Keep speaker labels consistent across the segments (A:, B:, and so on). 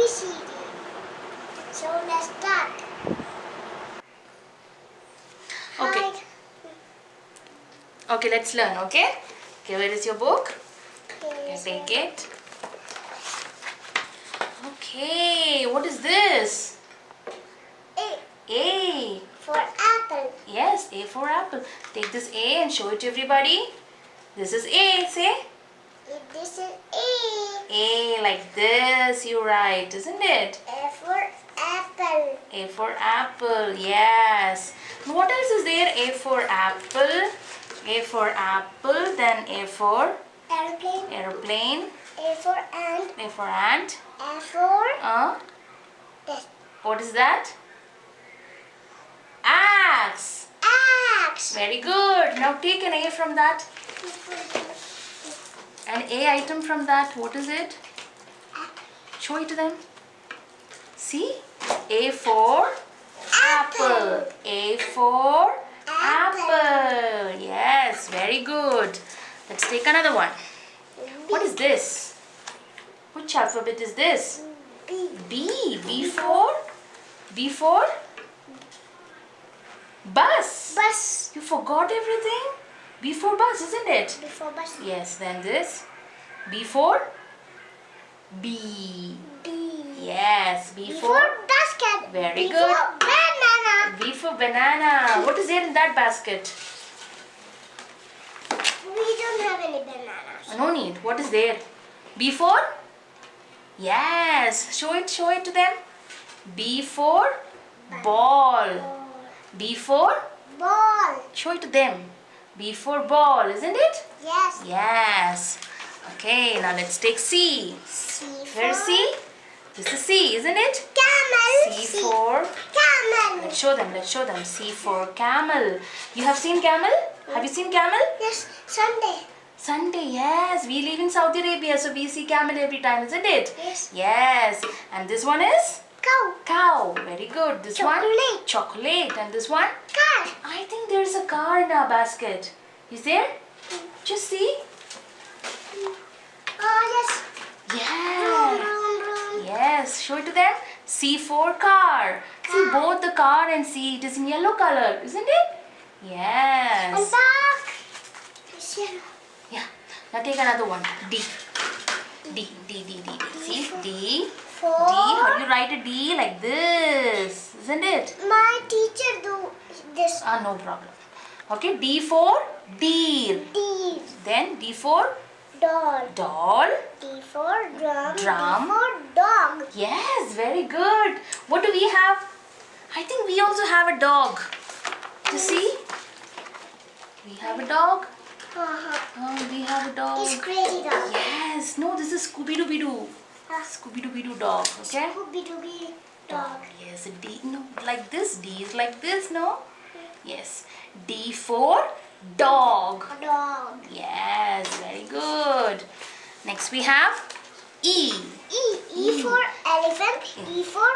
A: ABCD. So let's start.
B: Okay.
A: Hi.
B: Okay, let's learn, okay? Okay, where is your book? Okay,
A: Yes,
B: take it. Okay, what is this?
A: A
B: A.
A: for apple.
B: Yes, A for apple. Take this A and show it to everybody. This is A, say.
A: This is A.
B: A like this, you write, isn't it?
A: A for apple.
B: A for apple, yes. What else is there? A for apple. A for apple, then A for
A: Airplane.
B: aeroplane.
A: A for ant.
B: A for ant.
A: A for this.
B: What is that? Axe.
A: Axe.
B: Very good. Now take an A from that. An A item from that. What is it? Show it to them. See? A for apple. A for apple. Yes, very good. Let's take another one. What is this? Which alphabet is this?
A: B.
B: B. B for bus.
A: Bus.
B: You forgot everything? B for bus, isn't it?
A: Before bus.
B: Yes, then this. B for bee.
A: B.
B: Yes, B
A: Before
B: for
A: basket.
B: Very
A: Before
B: good.
A: banana.
B: B for banana. What is there in that basket?
A: We don't have any bananas.
B: No need. What is there? B for? Yes. Show it to them. B for ball. B for?
A: Ball.
B: Show it to them. B for ball, isn't it?
A: Yes.
B: Yes. Okay, now let's take C.
A: C
B: Where's
A: for
B: C? This is C, isn't it?
A: camel.
B: C for?
A: Camel.
B: Let's show them. C for camel. You have seen camel? Have you seen camel?
A: Yes. Sunday.
B: Sunday, yes. We live in Saudi Arabia, so we see camel every time, isn't it?
A: Yes.
B: Yes. And this one is?
A: Cow.
B: Cow. Very good. This one?
A: Chocolate.
B: Chocolate. And this one?
A: Car.
B: I think there's a car in our basket. Is there? Just see.
A: Oh yes.
B: Yeah.
A: Vroom.
B: Yes. Show it to them. C for car. See, both the car and C, it is in yellow color, isn't it?
A: And
B: Yes.
A: back. It's yellow.
B: Yeah. Now take another one. D. See? D.
A: For
B: D. How do you write a D? Like this, isn't it?
A: my teacher do this.
B: No problem. Okay. D for deer.
A: D.
B: Then D for
A: Doll.
B: doll.
A: D for drum.
B: Drum.
A: D for dog.
B: Yes, very good. What do we have? I think we also have a dog. You see? We have a dog. We have a dog.
A: It's crazy dog.
B: Yes. No, this is Scooby-Doo. Scooby-Doo dog. Okay?
A: Scooby-Dooby dog.
B: Yes, a D. No, like this. D is like this, no? Yes. D for dog.
A: A dog.
B: Yes, very good. Next we have E.
A: E. E for elephant. E for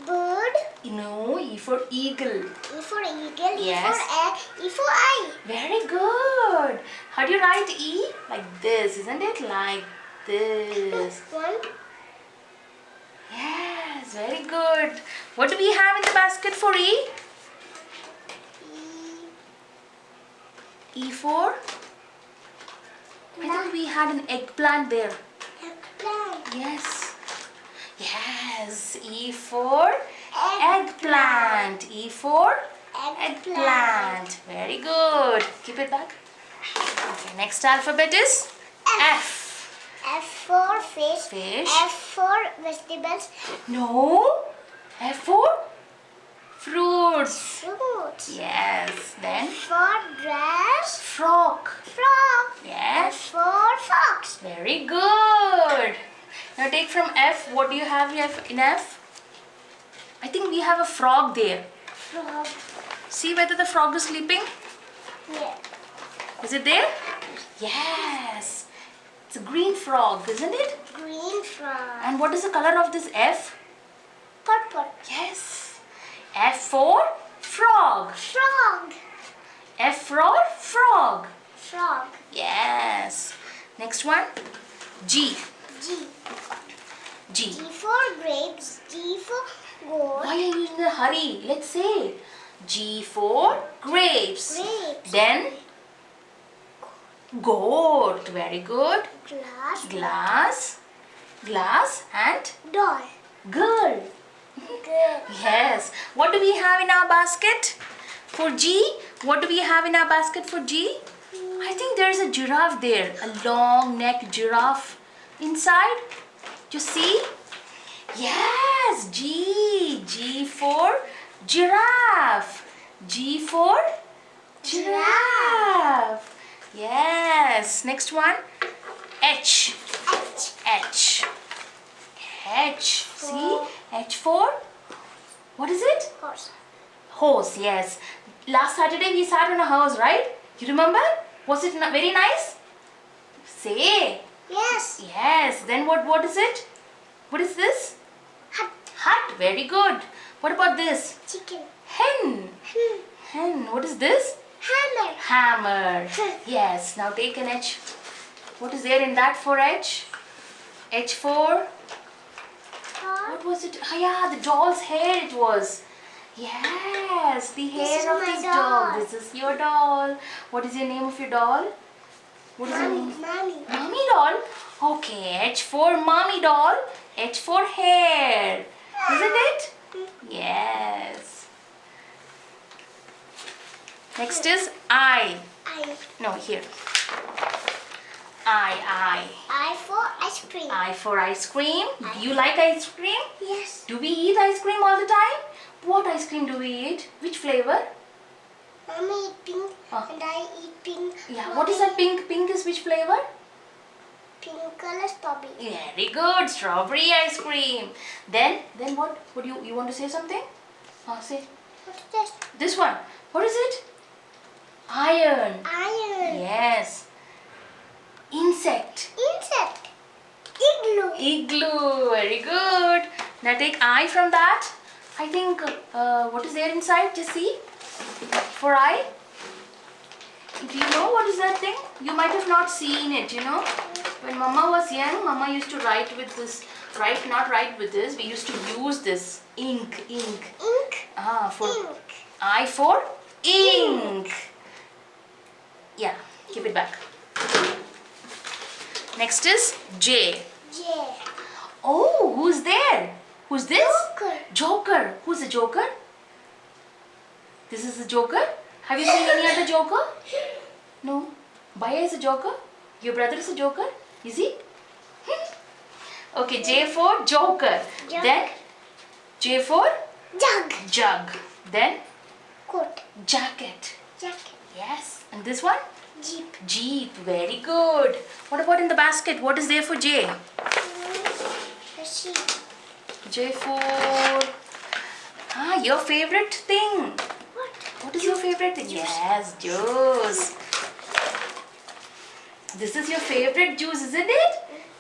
A: bird.
B: No, E for eagle.
A: E for eagle.
B: Yes.
A: E for egg. E for eye.
B: Very good. How do you write E? Like this, isn't it? Like this.
A: One.
B: Yes, very good. What do we have in the basket for E? E for? I think we had an eggplant there.
A: Eggplant.
B: Yes. Yes. E for eggplant. E for eggplant. Very good. Keep it back. Okay, next alphabet is F.
A: F for fish.
B: Fish.
A: F for vegetables.
B: No. F for fruits.
A: Fruit.
B: Yes. Then
A: F for dress.
B: frog.
A: Frog. F
B: Yes.
A: for fox.
B: Very good. Now take from F. What do you have here in F? I think we have a frog there.
A: Frog.
B: See whether the frog is sleeping.
A: Yeah.
B: Is it there? Yes. It's a green frog, isn't it?
A: Green frog.
B: And what is the color of this F?
A: Purple.
B: Yes. F for frog.
A: Frog.
B: F for frog.
A: Frog.
B: Yes. Next one. G.
A: G.
B: G.
A: G for grapes. G for goat.
B: Why are you in a hurry? Let's say G for grapes.
A: Grapes.
B: Then goat. Very good.
A: Glass.
B: Glass. Glass and
A: Doll.
B: girl.
A: Girl.
B: Yes. What do we have in our basket? For G, what do we have in our basket for G? I think there's a giraffe there. A long neck giraffe inside. You see? Yes. G. G for giraffe. G for giraffe. Yes. Next one. H.
A: H.
B: H. H. See? H for? What is it?
A: Horse.
B: Horse, yes. Last Saturday we sat on a horse, right? You remember? Was it very nice? Say.
A: Yes.
B: Yes. Then what is it? What is this?
A: Hut.
B: Hut. Very good. What about this?
A: Chicken.
B: Hen. Hen. What is this?
A: Hammer.
B: Hammer. Yes. Now take an H. What is there in that for H? H for? What was it? Oh, yeah, the doll's hair it was. Yes, the
A: This is
B: hair of
A: my
B: this
A: doll.
B: doll. This is your doll. What is your name of your doll? What is your name?
A: Mommy.
B: Mommy doll. Okay, H for mommy doll. H for hair. Isn't it? Yes. Next is I.
A: I.
B: No, here. I.
A: I for ice cream.
B: I for ice cream. Do you like ice cream?
A: Yes.
B: Do we eat ice cream all the time? What ice cream do we eat? Which flavor?
A: Mommy eat pink and I eat pink.
B: Yeah, what is that pink? Pink is which flavor?
A: Pink color strawberry.
B: Very good. Strawberry ice cream. Then what? What do you want to say something? Say.
A: What is this?
B: This one. What is it? Iron.
A: Iron.
B: Yes. Insect.
A: Insect. Igloo.
B: Igloo. Very good. Now take I from that. I think what is there inside? Just see. For I. Do you know what is that thing? You might have not seen it, you know. When Mama was young, Mama used to write with this. Not write with this. We used to use this ink.
A: Ink.
B: For
A: Ink.
B: I for ink. Yeah, keep it back. Next is J.
A: J.
B: Oh, who's there? Who's this?
A: Joker.
B: Joker. Who's the Joker? This is the Joker? Have you seen any other Joker? No. Bhaiya is a Joker? Your brother is a Joker? Is he? Okay, J for Joker.
A: Jug.
B: Then J for
A: Jug.
B: Jug. Then
A: Coat.
B: Jacket.
A: Jacket.
B: Yes. And this one?
A: Jeep.
B: Jeep. Very good. What about in the basket? What is there for J?
A: A sheep.
B: J for your favorite thing.
A: What?
B: What is your favorite thing? Yes, juice. This is your favorite juice, isn't it?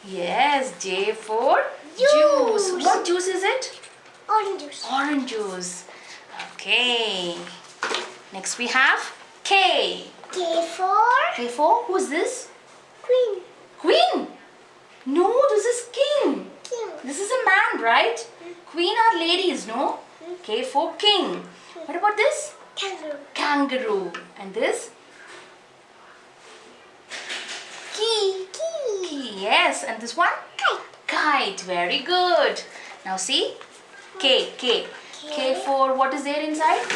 B: Yes, J for juice. What juice is it?
A: Orange juice.
B: Orange juice. Okay. Next we have K.
A: K for
B: K for who's this?
A: queen.
B: Queen. No, this is king.
A: King.
B: This is a man, right? Queen are ladies, no? K for king. What about this?
A: Kangaroo.
B: Kangaroo. And this?
A: Key. Key.
B: Key. Yes. And this one?
A: Kite.
B: Kite. Very good. Now see? K. K. K for what is there inside?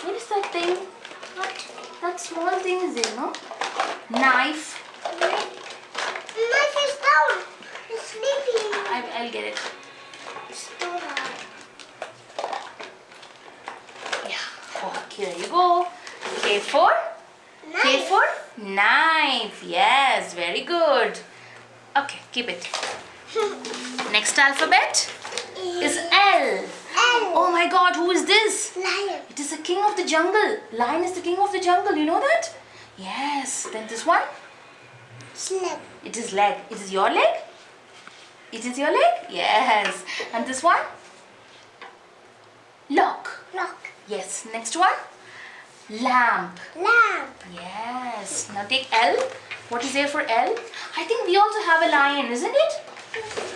B: What is that thing?
A: What?
B: That small thing is there, no? Knife.
A: Knife is down. It's sleeping.
B: I'll get it.
A: It's too hard.
B: Yeah. Oh, here you go. K for? K
A: Knife.
B: for knife. Yes, very good. Okay, keep it. Next alphabet is L.
A: L.
B: Oh my God, who is this?
A: Lion.
B: It is the king of the jungle. Lion is the king of the jungle. You know that? Yes. Then this one?
A: Sled.
B: It is leg. It is your leg? It is your leg? Yes. And this one? Lock.
A: Rock.
B: Yes. Next one? Lamp.
A: Lamp.
B: Yes. Now take L. What is there for L? I think we also have a lion, isn't it?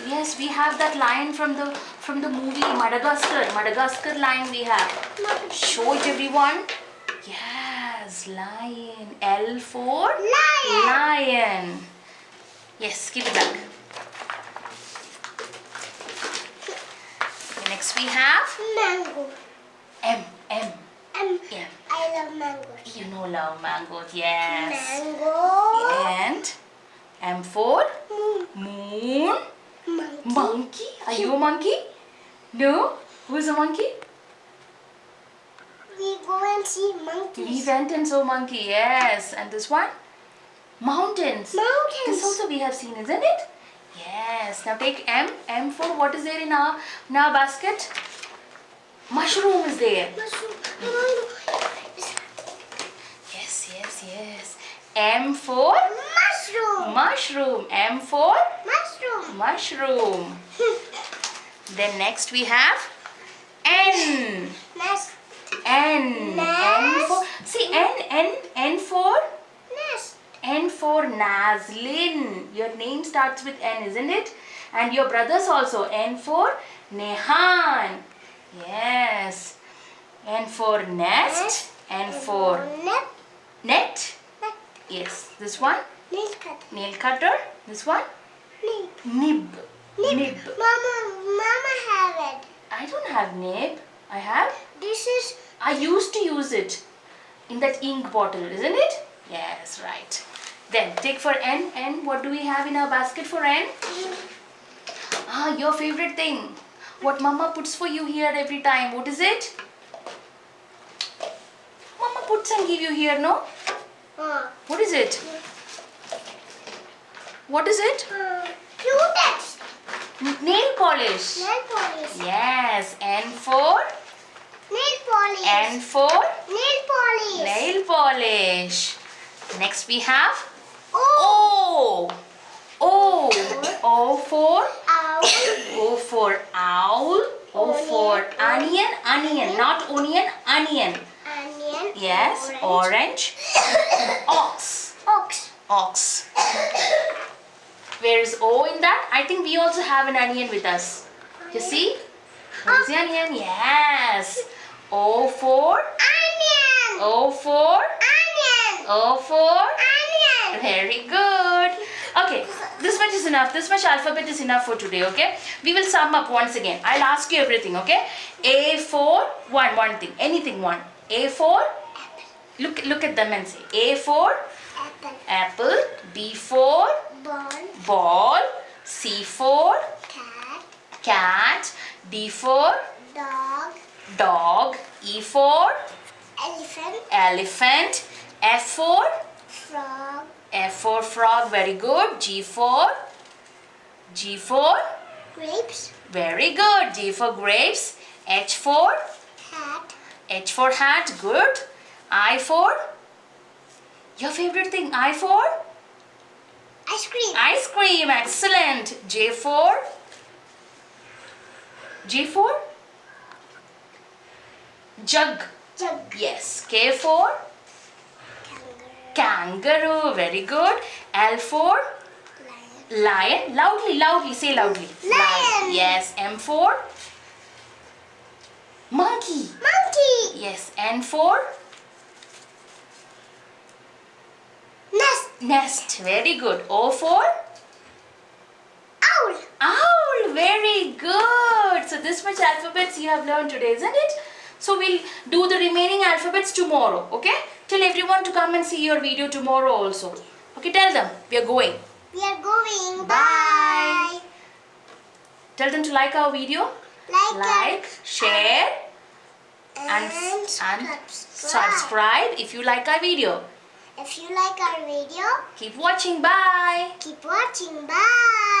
B: Yes, we have that lion from the movie Madagascar. Madagascar lion we have. Show it everyone. Yes, lion. L for
A: Lion.
B: lion. Yes, give it back. Next we have
A: Mango.
B: M. M.
A: M.
B: M.
A: I love mangoes.
B: You know love mangoes, yes.
A: Mango.
B: And M for
A: Moon.
B: moon.
A: Monkey.
B: Monkey. Are you a monkey? No? Who is a monkey?
A: We go and see
B: We
A: monkeys.
B: went and saw monkey, yes. And this one? Mountains. This
A: Mountains.
B: also we have seen, isn't it? Yes. Now take M. M for what is there in our basket? Mushroom is there.
A: Mushroom.
B: Yes, yes, yes. M for
A: Mushroom.
B: mushroom. M for
A: Mushroom.
B: mushroom. Then next we have N.
A: Nest.
B: N. N
A: Nest.
B: for see N for
A: Nest.
B: N for Nazlin. Your name starts with N, isn't it? And your brothers also. N for Nehan. Yes. N for nest. N for
A: Net.
B: net.
A: Net.
B: Yes. This one
A: Nail cut.
B: nail cutter. This one
A: Nib.
B: nib. Nib.
A: Mama have it.
B: I don't have nib. I have.
A: This is
B: I used to use it in that ink bottle, isn't it? Yes, right. Then take for N. N, what do we have in our basket for N? Ah, your favorite thing. What Mama puts for you here every time. What is it? Mama puts and give you here, no? What is it? What is it?
A: Q-tex.
B: Nail polish.
A: Nail polish.
B: Yes. N for
A: Nail polish.
B: N for
A: Nail polish.
B: nail polish. Next we have
A: Oh.
B: O. O. O for
A: Owl.
B: O for owl. O for onion. Onion, not onion. Onion.
A: Onion.
B: Yes. Orange. Ox.
A: Ox.
B: Ox. Where is O in that? I think we also have an onion with us. You see? Where's the onion? Yes. O for
A: Onion.
B: O for
A: Onion.
B: O for
A: Onion.
B: very good. Okay, this much is enough. This much alphabet is enough for today, okay? We will sum up once again. I'll ask you everything, okay? A for one thing. Anything one. A for look at them and say A for
A: Apple.
B: apple, B for
A: Ball.
B: ball, C for
A: Cat.
B: cat, D for
A: Dog.
B: dog, E for
A: Elephant.
B: elephant, F for
A: Frog.
B: frog, very good. G for
A: Grapes.
B: very good. G for grapes, H for
A: Hat.
B: good. I for your favorite thing. I for
A: Ice cream.
B: ice cream, excellent. J for jug,
A: Jug.
B: yes. K for kangaroo, very good. L for
A: Lion.
B: lion, loudly, say loudly.
A: Lion.
B: Yes. M for monkey,
A: Monkey.
B: yes. N for
A: Nest.
B: nest, very good. O for
A: Owl.
B: owl, very good. So this much alphabets you have learned today, isn't it? So we'll do the remaining alphabets tomorrow, okay? Tell everyone to come and see your video tomorrow also. Okay, tell them we are going.
A: We are going.
B: Bye. Tell them to like our video, like, share and subscribe if you like our video.
A: If you like our video,
B: Keep watching. Bye.
A: keep watching. Bye.